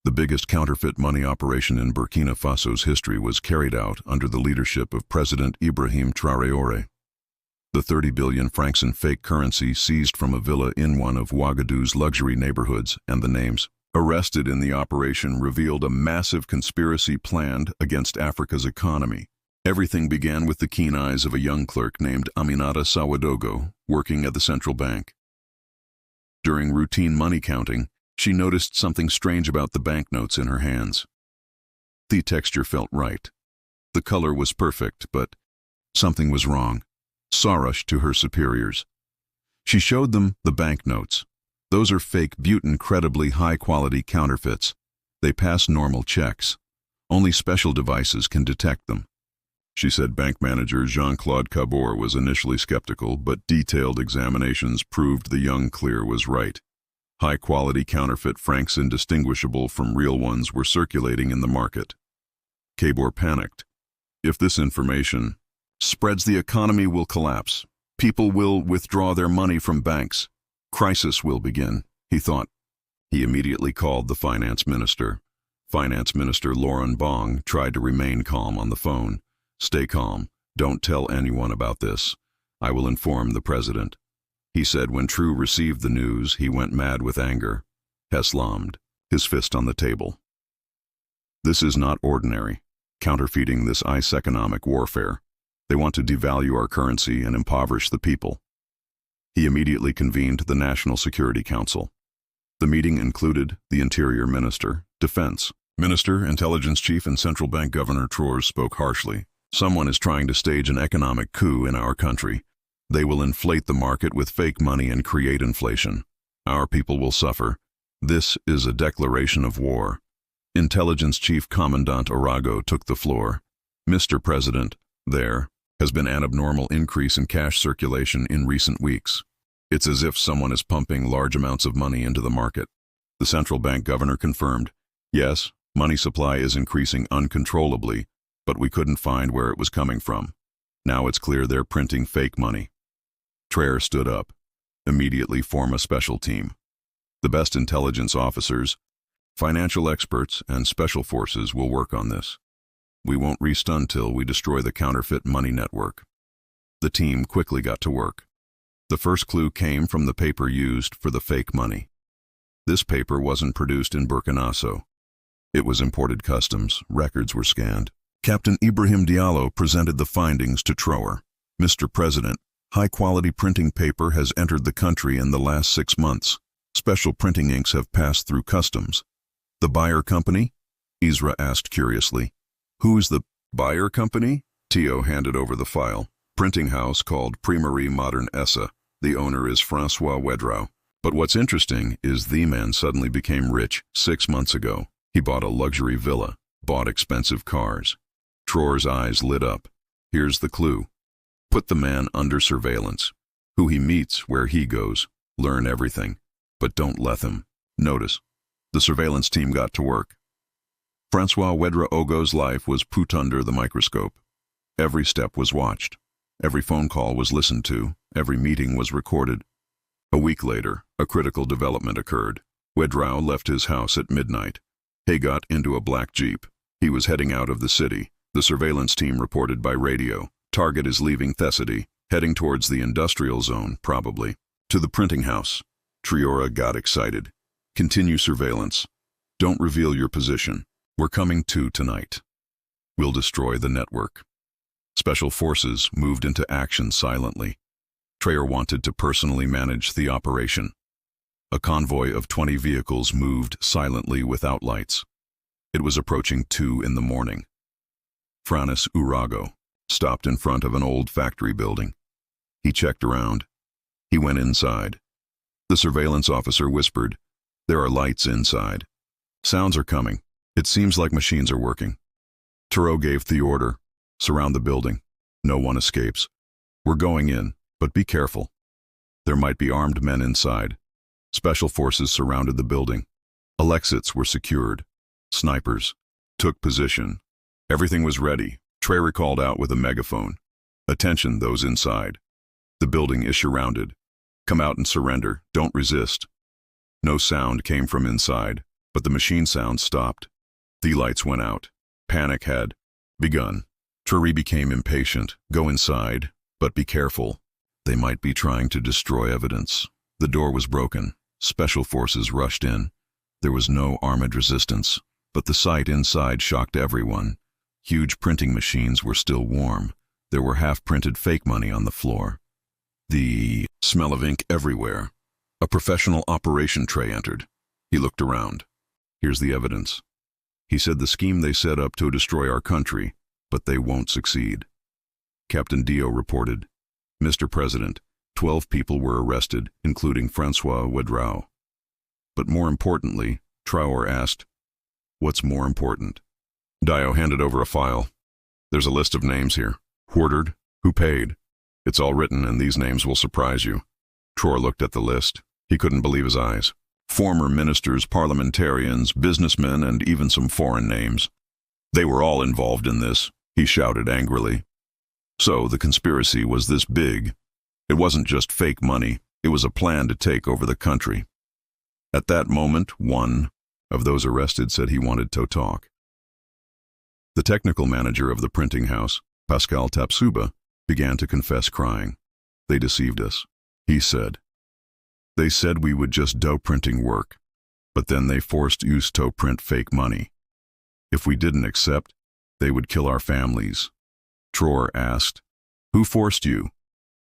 The biggest counterfeit money operation in Burkina Faso's history was carried out under the leadership of President Ibrahim Traoré. The 30 billion francs in fake currency seized from a villa in one of Ouagadougou's luxury neighborhoods, and the names arrested in the operation revealed a massive conspiracy planned against Africa's economy. Everything began with the keen eyes of a young clerk named Aminata Sawadogo, working at the central bank. During routine money counting, she noticed something strange about the banknotes in her hands. The texture felt right. The color was perfect, but something was wrong. Sa rushed to her superiors. She showed them the banknotes. Those are fake but incredibly high-quality counterfeits. They pass normal checks. Only special devices can detect them. She said bank manager Jean-Claude Cabor was initially skeptical, but detailed examinations proved the young clerk was right. High-quality counterfeit francs indistinguishable from real ones were circulating in the market. Cabor panicked. If this information spreads, the economy will collapse. People will withdraw their money from banks. Crisis will begin, he thought. He immediately called the finance minister. Finance Minister Laurent Bong tried to remain calm on the phone. Stay calm. Don't tell anyone about this. I will inform the president. He said when True received the news, he went mad with anger. He slammed his fist on the table. This is not ordinary. Counterfeiting this is economic warfare. They want to devalue our currency and impoverish the people. He immediately convened the National Security Council. The meeting included the Interior Minister, Defense Minister, Intelligence Chief, and Central Bank Governor. Traoré spoke harshly. Someone is trying to stage an economic coup in our country. They will inflate the market with fake money and create inflation. Our people will suffer. This is a declaration of war. Intelligence Chief Commandant Arago took the floor. Mr. President, there has been an abnormal increase in cash circulation in recent weeks. It's as if someone is pumping large amounts of money into the market. The central bank governor confirmed, yes, money supply is increasing uncontrollably, but we couldn't find where it was coming from. Now it's clear they're printing fake money. Traoré stood up. Immediately form a special team. The best intelligence officers, financial experts, and special forces will work on this. We won't rest until we destroy the counterfeit money network. The team quickly got to work. The first clue came from the paper used for the fake money. This paper wasn't produced in Burkina Faso. It was imported customs. Records were scanned. Captain Ibrahim Diallo presented the findings to Traoré. Mr. President, high-quality printing paper has entered the country in the last 6 months. Special printing inks have passed through customs. The buyer company? Isra asked curiously. Who's the buyer company? Tio handed over the file. Printing house called Primerie Modern Essa. The owner is François Wedrau. But what's interesting is the man suddenly became rich 6 months ago. He bought a luxury villa, bought expensive cars. Traoré's eyes lit up. Here's the clue. Put the man under surveillance. Who he meets, where he goes. Learn everything. But don't let them notice. The surveillance team got to work. François Wedrau's life was put under the microscope. Every step was watched. Every phone call was listened to. Every meeting was recorded. A week later, a critical development occurred. Wedrau left his house at midnight. He got into a black Jeep. He was heading out of the city. The surveillance team reported by radio. Target is leaving Thessaly, heading towards the industrial zone, probably. To the printing house. Traoré got excited. Continue surveillance. Don't reveal your position. We're coming to tonight. We'll destroy the network. Special forces moved into action silently. Traoré wanted to personally manage the operation. A convoy of 20 vehicles moved silently without lights. It was approaching 2 in the morning. Francis Urago stopped in front of an old factory building. He checked around. He went inside. The surveillance officer whispered, "There are lights inside. Sounds are coming. It seems like machines are working." Traoré gave the order, "Surround the building. No one escapes. We're going in, but be careful. There might be armed men inside." Special forces surrounded the building. All exits were secured. Snipers took position. Everything was ready. Traoré called out with a megaphone, "Attention, those inside. The building is surrounded. Come out and surrender. Don't resist." No sound came from inside. But the machine sound stopped. The lights went out. Panic had begun. Traoré became impatient. Go inside, but be careful. They might be trying to destroy evidence. The door was broken. Special forces rushed in. There was no armed resistance, but the sight inside shocked everyone. Huge printing machines were still warm. There were half-printed fake money on the floor. The smell of ink everywhere. A professional operation tray entered. He looked around. Here's the evidence. He said the scheme they set up to destroy our country, but they won't succeed. Captain Dio reported, Mr. President, 12 people were arrested, including Francois Ouedraogo. But more importantly, Traoré asked, what's more important? Dio handed over a file. There's a list of names here. Who ordered? Who paid? It's all written, and these names will surprise you. Traoré looked at the list. He couldn't believe his eyes. Former ministers, parliamentarians, businessmen, and even some foreign names. They were all involved in this, he shouted angrily. So the conspiracy was this big. It wasn't just fake money. It was a plan to take over the country. At that moment, one of those arrested said he wanted to talk. The technical manager of the printing house, Pascal Tapsuba, began to confess, crying. They deceived us, he said. They said we would just do printing work, but then they forced us to print fake money. If we didn't accept, they would kill our families. Traoré asked, who forced you?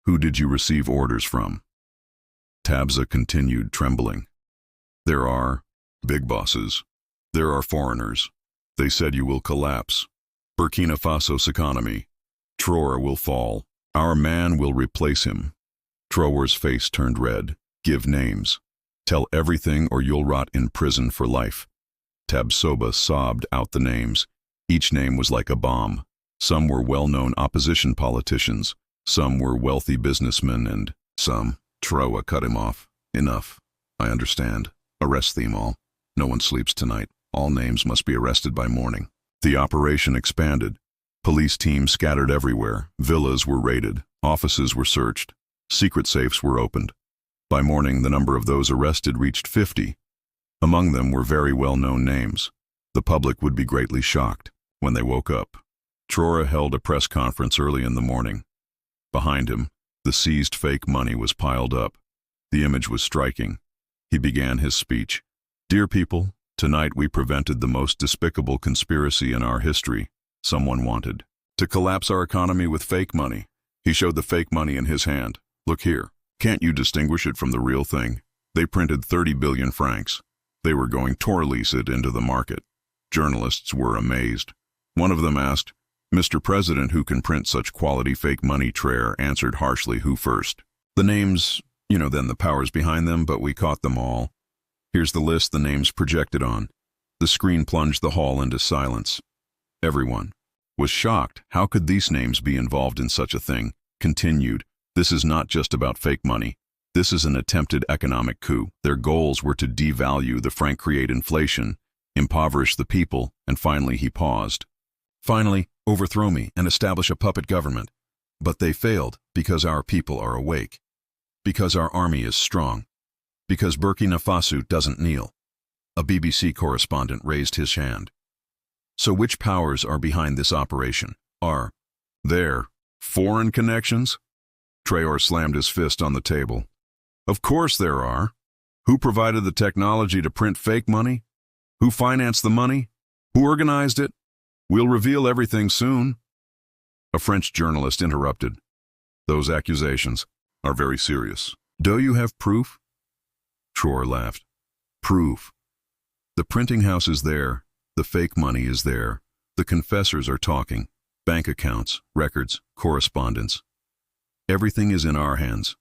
Who did you receive orders from? Tabza continued, trembling. There are big bosses. There are foreigners. They said you will collapse. Burkina Faso's economy. Traoré will fall. Our man will replace him. Traoré's face turned red. Give names. Tell everything or you'll rot in prison for life. Tabsoba sobbed out the names. Each name was like a bomb. Some were well-known opposition politicians. Some were wealthy businessmen and some. Traoré cut him off. Enough. I understand. Arrest them all. No one sleeps tonight. All names must be arrested by morning. The operation expanded. Police teams scattered everywhere. Villas were raided. Offices were searched. Secret safes were opened. By morning, the number of those arrested reached 50. Among them were very well-known names. The public would be greatly shocked when they woke up. Traoré held a press conference early in the morning. Behind him, the seized fake money was piled up. The image was striking. He began his speech. Dear people, tonight we prevented the most despicable conspiracy in our history. Someone wanted to collapse our economy with fake money. He showed the fake money in his hand. Look here. Can't you distinguish it from the real thing? They printed 30 billion francs. They were going to release it into the market. Journalists were amazed. One of them asked, Mr. President, who can print such quality fake money? Traoré answered harshly, who first? The names, then the powers behind them, but we caught them all. Here's the list the names projected on. The screen plunged the hall into silence. Everyone was shocked. How could these names be involved in such a thing? Continued. This is not just about fake money. This is an attempted economic coup. Their goals were to devalue the franc, create inflation, impoverish the people, and finally he paused. Finally, overthrow me and establish a puppet government. But they failed because our people are awake. Because our army is strong. Because Burkina Faso doesn't kneel. A BBC correspondent raised his hand. So which powers are behind this operation? Are there foreign connections? Traoré slammed his fist on the table. Of course there are. Who provided the technology to print fake money? Who financed the money? Who organized it? We'll reveal everything soon. A French journalist interrupted. Those accusations are very serious. Do you have proof? Traoré laughed. Proof. The printing house is there. The fake money is there. The confessors are talking. Bank accounts, records, correspondence. Everything is in our hands.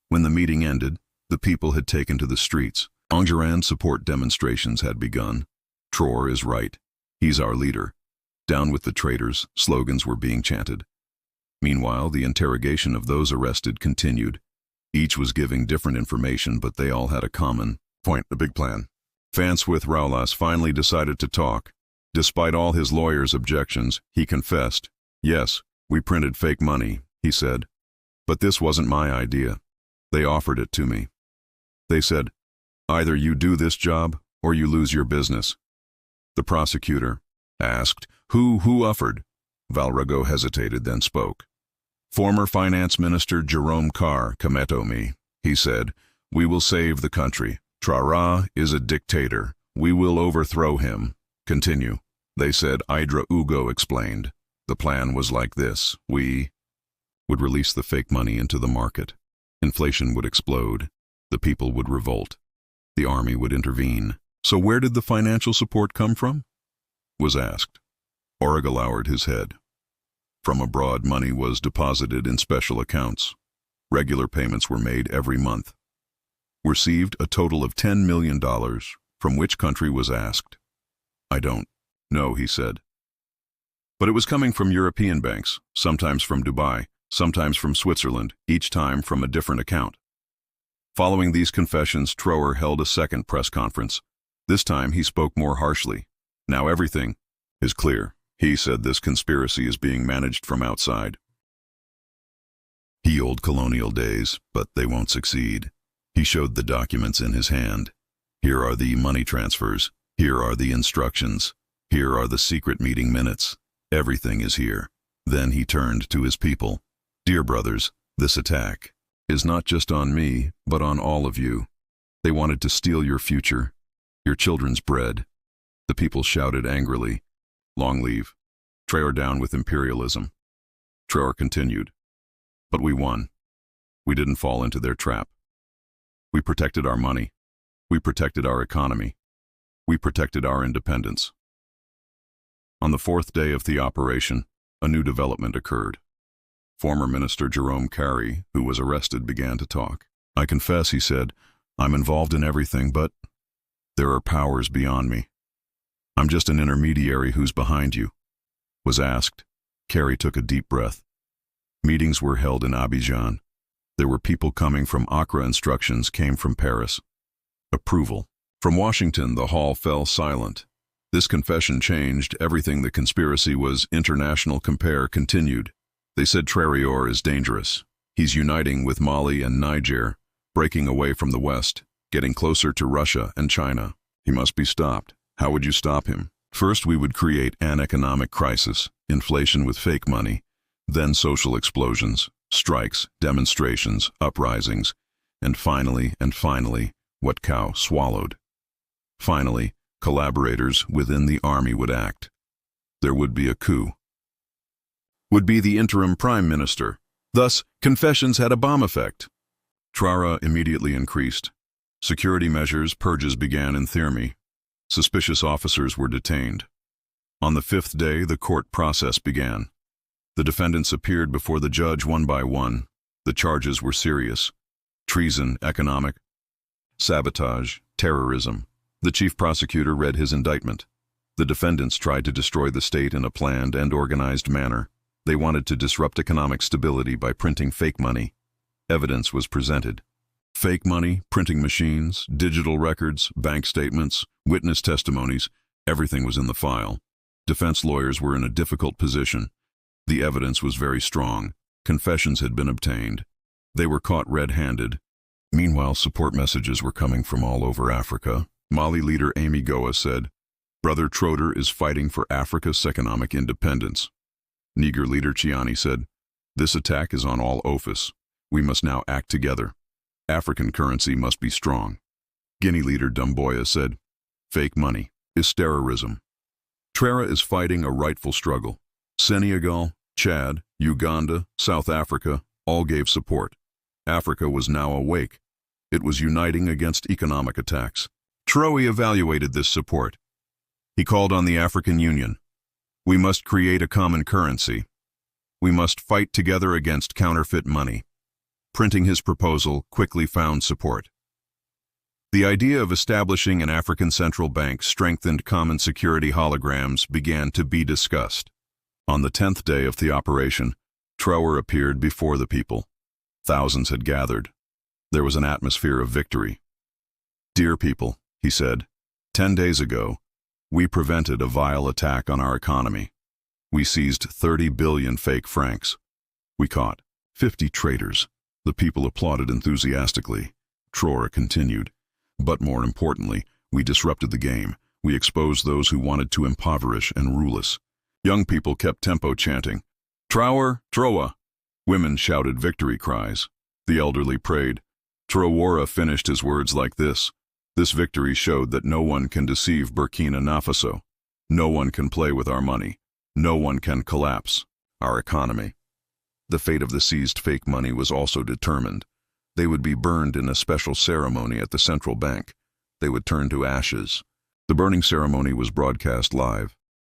When the meeting ended, the people had taken to the streets. Enguerrand support demonstrations had begun. Traoré is right. He's our leader. Down with the traitors, slogans were being chanted. Meanwhile, the interrogation of those arrested continued. Each was giving different information, but they all had a common point, a big plan. Francois Ouedraogo finally decided to talk. Despite all his lawyer's objections, he confessed. Yes, we printed fake money, he said. But this wasn't my idea. They offered it to me. They said, either you do this job or you lose your business." The prosecutor asked, Who offered?" Valrago hesitated, then spoke. "Former Finance Minister Jerome Carr Cometo me," he said. "We will save the country. Traoré is a dictator. We will overthrow him." "Continue." They said. Idra Ugo explained. "The plan was like this. We would release the fake money into the market. Inflation would explode. The people would revolt. The army would intervene." "So where did the financial support come from?" was asked. Origa lowered his head. "From abroad, money was deposited in special accounts. Regular payments were made every month. Received a total of $10 million. From which country was asked. "I don't know," he said. "But it was coming from European banks, sometimes from Dubai, sometimes from Switzerland, each time from a different account." Following these confessions, Traoré held a second press conference. This time he spoke more harshly. "Now everything is clear." He said this conspiracy is being managed from outside. He old colonial days, but they won't succeed. He showed the documents in his hand. Here are the money transfers. Here are the instructions. Here are the secret meeting minutes. Everything is here. Then he turned to his people. "Dear brothers, this attack is not just on me, but on all of you. They wanted to steal your future, your children's bread." The people shouted angrily, "Long leave. Traoré down with imperialism." Traoré continued, "But we won. We didn't fall into their trap. We protected our money. We protected our economy. We protected our independence." On the fourth day of the operation, a new development occurred. Former Minister Jerome Carré, who was arrested, began to talk. "I confess," he said, "I'm involved in everything, but there are powers beyond me. I'm just an intermediary. Who's behind you?" was asked. Carré took a deep breath. Meetings were held in Abidjan. There were people coming from Accra. Instructions came from Paris. Approval. From Washington, the hall fell silent. This confession changed everything. The conspiracy was international. Compare continued. They said Traoré is dangerous. He's uniting with Mali and Niger, breaking away from the West, getting closer to Russia and China. He must be stopped. How would you stop him? First, we would create an economic crisis, inflation with fake money, then social explosions, strikes, demonstrations, uprisings, and finally, what cow swallowed. Finally, collaborators within the army would act. There would be a coup. Would be the interim prime minister. Thus, confessions had a bomb effect. Traoré immediately increased. Security measures, purges began in Thirmi. Suspicious officers were detained. On the fifth day, the court process began. The defendants appeared before the judge one by one. The charges were serious: treason, economic, sabotage, terrorism. The chief prosecutor read his indictment. The defendants tried to destroy the state in a planned and organized manner. They wanted to disrupt economic stability by printing fake money. Evidence was presented. Fake money, printing machines, digital records, bank statements, witness testimonies, everything was in the file. Defense lawyers were in a difficult position. The evidence was very strong. Confessions had been obtained. They were caught red-handed. Meanwhile, support messages were coming from all over Africa. Mali leader Amy Goa said, "Brother Traoré is fighting for Africa's economic independence." Niger leader Chiani said, "This attack is on all office. We must now act together. African currency must be strong." Guinea leader Dumboya said, "Fake money is terrorism." Traoré is fighting a rightful struggle. Senegal, Chad, Uganda, South Africa all gave support. Africa was now awake. It was uniting against economic attacks. Traoré evaluated this support. He called on the African Union. "We must create a common currency. We must fight together against counterfeit money." Printing his proposal quickly found support. The idea of establishing an African central bank strengthened common security holograms began to be discussed. On the 10th day of the operation, Traoré appeared before the people. Thousands had gathered. There was an atmosphere of victory. "Dear people," he said, 10 days ago, we prevented a vile attack on our economy. We seized 30 billion fake francs. We caught 50 traitors." The people applauded enthusiastically. Traoré continued, "But more importantly, We disrupted the game. We exposed those who wanted to impoverish and rule us. Young people kept tempo chanting, Traoré, Traoré. Women shouted victory cries. The elderly prayed. Traoré finished his words like this. This victory showed that no one can deceive Burkina Faso. No one can play with our money. No one can collapse our economy. The fate of the seized fake money was also determined. They would be burned in a special ceremony at the central bank. They would turn to ashes. The burning ceremony was broadcast live.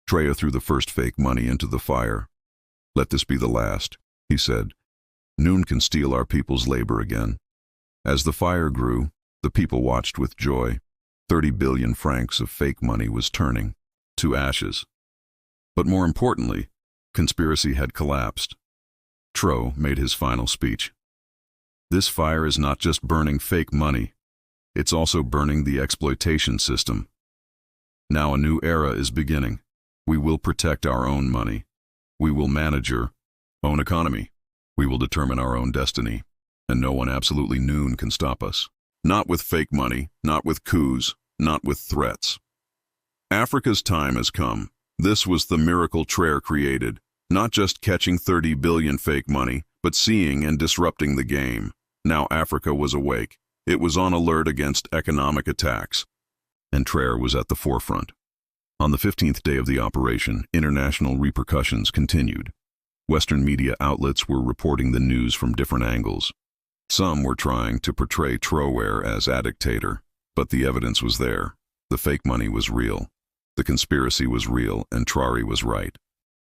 Traoré threw the first fake money into the fire. Let this be the last, he said. Noon can steal our people's labor again. As the fire grew, the people watched with joy. 30 billion francs of fake money was turning to ashes. But more importantly, conspiracy had collapsed. Traoré made his final speech. This fire is not just burning fake money, it's also burning the exploitation system. Now a new era is beginning. We will protect our own money. We will manage our own economy. We will determine our own destiny. And no one, absolutely noon, can stop us. Not with fake money, not with coups, not with threats. Africa's time has come. This was the miracle Traoré created. Not just catching 30 billion fake money, but seeing and disrupting the game. Now Africa was awake. It was on alert against economic attacks. And Traoré was at the forefront. On the 15th day of the operation, international repercussions continued. Western media outlets were reporting the news from different angles. Some were trying to portray Traoré as a dictator, but the evidence was there. The fake money was real. The conspiracy was real, and Traoré was right.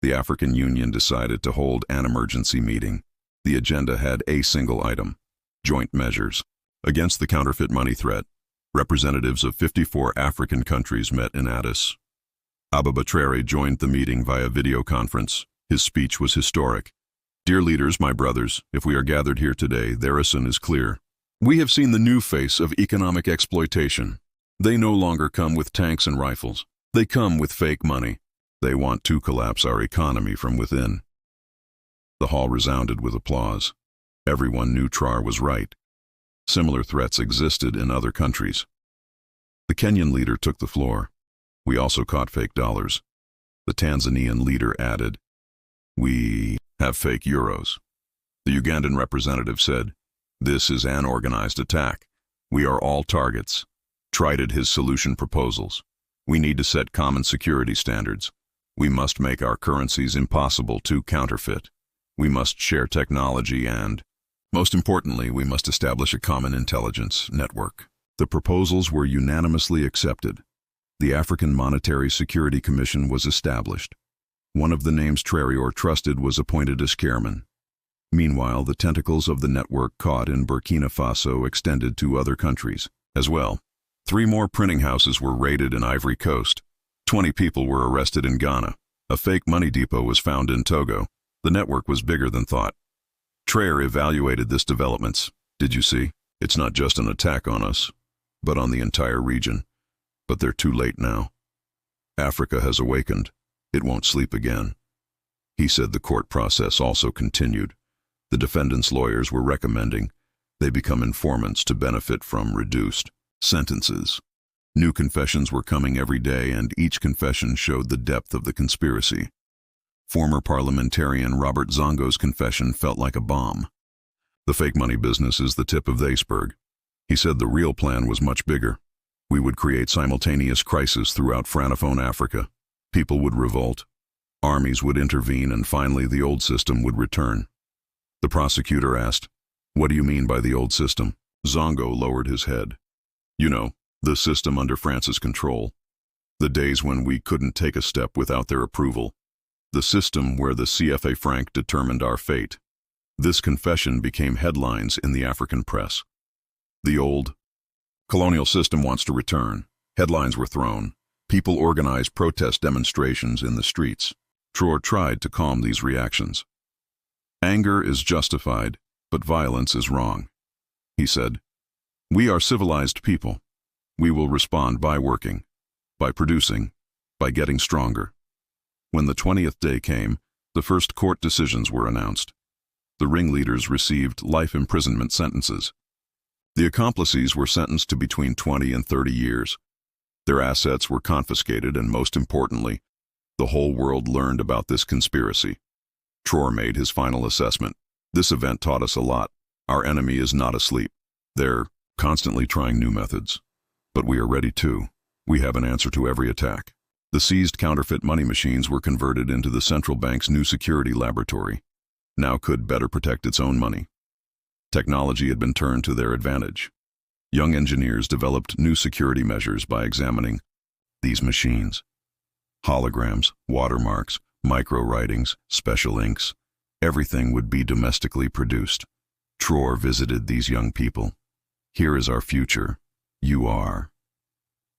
The African Union decided to hold an emergency meeting. The agenda had a single item: joint measures. Against the counterfeit money threat, representatives of 54 African countries met in Addis Ababa. Traoré joined the meeting via video conference. His speech was historic. Dear leaders, my brothers, if we are gathered here today, their reason is clear. We have seen the new face of economic exploitation. They no longer come with tanks and rifles. They come with fake money. They want to collapse our economy from within. The hall resounded with applause. Everyone knew Traoré was right. Similar threats existed in other countries. The Kenyan leader took the floor. We also caught fake dollars. The Tanzanian leader added, we have fake euros. The Ugandan representative said, this is an organized attack. We are all targets. Tried his solution proposals. We need to set common security standards. We must make our currencies impossible to counterfeit. We must share technology and, most importantly, we must establish a common intelligence network. The proposals were unanimously accepted. The African Monetary Security Commission was established. One of the names Traoré trusted was appointed as chairman. Meanwhile, the tentacles of the network caught in Burkina Faso extended to other countries as well. 3 more printing houses were raided in Ivory Coast. 20 people were arrested in Ghana. A fake money depot was found in Togo. The network was bigger than thought. Traoré evaluated this developments. Did you see? It's not just an attack on us, but on the entire region. But they're too late now. Africa has awakened. It won't sleep again. He said the court process also continued. The defendants' lawyers were recommending they become informants to benefit from reduced sentences. New confessions were coming every day, and each confession showed the depth of the conspiracy. Former parliamentarian Robert Zongo's confession felt like a bomb. The fake money business is the tip of the iceberg. He said the real plan was much bigger. We would create simultaneous crises throughout Francophone Africa. People would revolt. Armies would intervene, and finally the old system would return. The prosecutor asked, what do you mean by the old system? Zongo lowered his head. You know, the system under France's control. The days when we couldn't take a step without their approval. The system where the CFA franc determined our fate. This confession became headlines in the African press. The old colonial system wants to return. Headlines were thrown. People organized protest demonstrations in the streets. Traoré tried to calm these reactions. Anger is justified, but violence is wrong. He said, we are civilized people. We will respond by working, by producing, by getting stronger. When the 20th day came, the first court decisions were announced. The ringleaders received life imprisonment sentences. The accomplices were sentenced to between 20 and 30 years. Their assets were confiscated, and most importantly, the whole world learned about this conspiracy. Traoré made his final assessment. This event taught us a lot. Our enemy is not asleep. They're constantly trying new methods. But we are ready too. We have an answer to every attack. The seized counterfeit money machines were converted into the central bank's new security laboratory. Now could better protect its own money. Technology had been turned to their advantage. Young engineers developed new security measures by examining these machines. Holograms, watermarks, micro-writings, special inks, everything would be domestically produced. Traoré visited these young people. "Here is our future. You are,"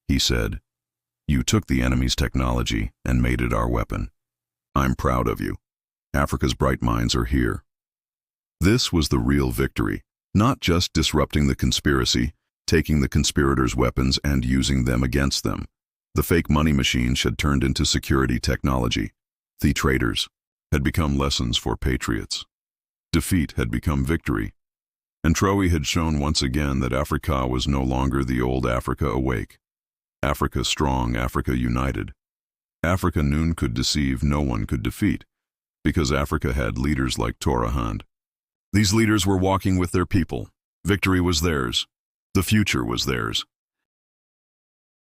he said. "You took the enemy's technology and made it our weapon. I'm proud of you. Africa's bright minds are here." This was the real victory, not just disrupting the conspiracy, taking the conspirators' weapons and using them against them. The fake money machines had turned into security technology. The traitors had become lessons for patriots. Defeat had become victory. And Traoré had shown once again that Africa was no longer the old Africa awake. Africa strong, Africa united. Africa none could deceive, no one could defeat, because Africa had leaders like Traoré. These leaders were walking with their people. Victory was theirs. The future was theirs.